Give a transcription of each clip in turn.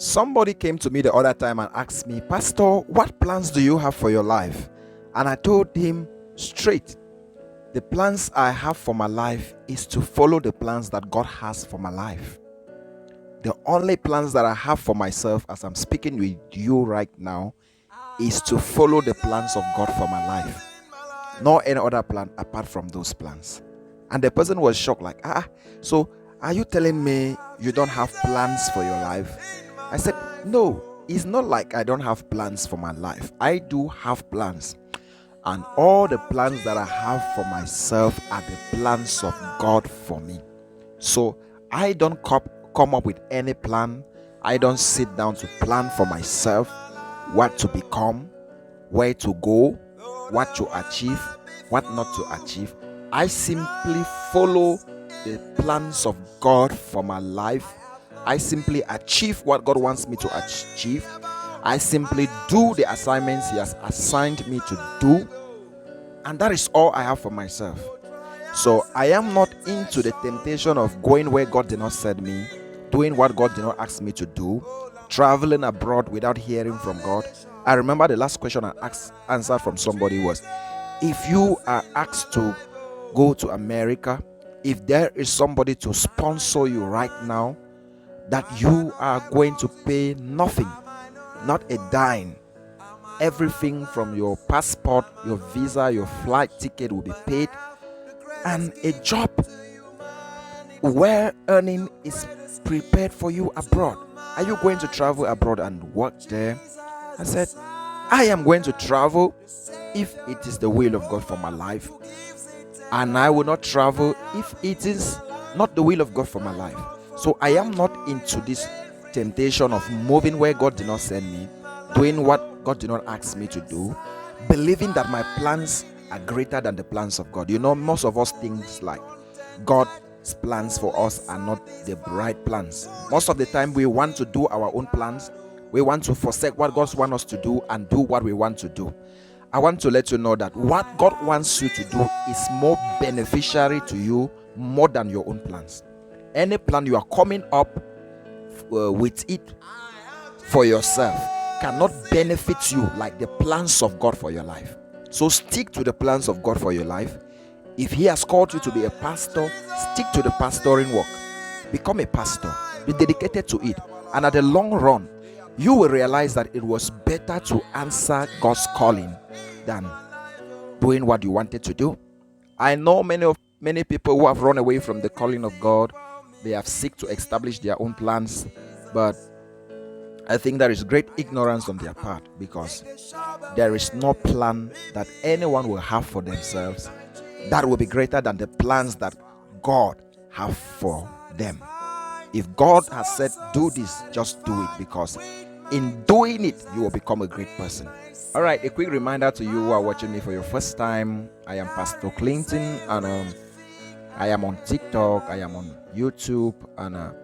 Somebody came to me the other time and asked me, Pastor, what plans do you have for your life? And I told him straight, the plans I have for my life is to follow the plans that God has for my life. The only plans that I have for myself as I'm speaking with you right now is to follow the plans of God for my life. Not any other plan apart from those plans. And the person was shocked, like, so are you telling me you don't have plans for your life? I said, no, it's not like I don't have plans for my life. I do have plans. And all the plans that I have for myself are the plans of God for me. So I don't come up with any plan. I don't sit down to plan for myself what to become, where to go, what to achieve, what not to achieve. I simply follow the plans of God for my life. I simply achieve what God wants me to achieve. I simply do the assignments He has assigned me to do. And that is all I have for myself. So I am not into the temptation of going where God did not send me, doing what God did not ask me to do, traveling abroad without hearing from God. I remember the last question I answered from somebody was, if you are asked to go to America, if there is somebody to sponsor you right now, that you are going to pay nothing, not a dime. Everything from your passport, your visa, your flight ticket will be paid, and a job where earning is prepared for you abroad. Are you going to travel abroad and work there? I said, I am going to travel if it is the will of God for my life, and I will not travel if it is not the will of God for my life. So I am not into this temptation of moving where God did not send me, doing what God did not ask me to do, believing that my plans are greater than the plans of God. You know, most of us think like God's plans for us are not the right plans. Most of the time we want to do our own plans. We want to forsake what God wants us to do and do what we want to do. I want to let you know that what God wants you to do is more beneficiary to you more than your own plans. Any plan you are coming up with it for yourself cannot benefit you like the plans of God for your life. So stick to the plans of God for your life. If He has called you to be a pastor, stick to the pastoring work. Become a pastor. Be dedicated to it. And at the long run, you will realize that it was better to answer God's calling than doing what you wanted to do. I know many people who have run away from the calling of God. They have sought to establish their own plans, but I think there is great ignorance on their part, because there is no plan that anyone will have for themselves that will be greater than the plans that God have for them. If God has said do this, just do it, because in doing it you will become a great person. All right, a quick reminder to you who are watching me for your first time. I am Pastor Clinton, and I am on TikTok, I am on YouTube, and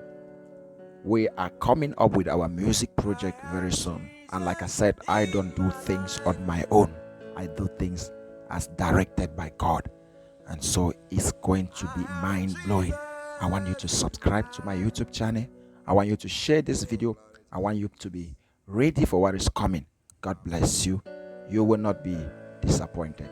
we are coming up with our music project very soon. And like I said, I don't do things on my own. I do things as directed by God. And so it's going to be mind-blowing. I want you to subscribe to my YouTube channel. I want you to share this video. I want you to be ready for what is coming. God bless you. You will not be disappointed.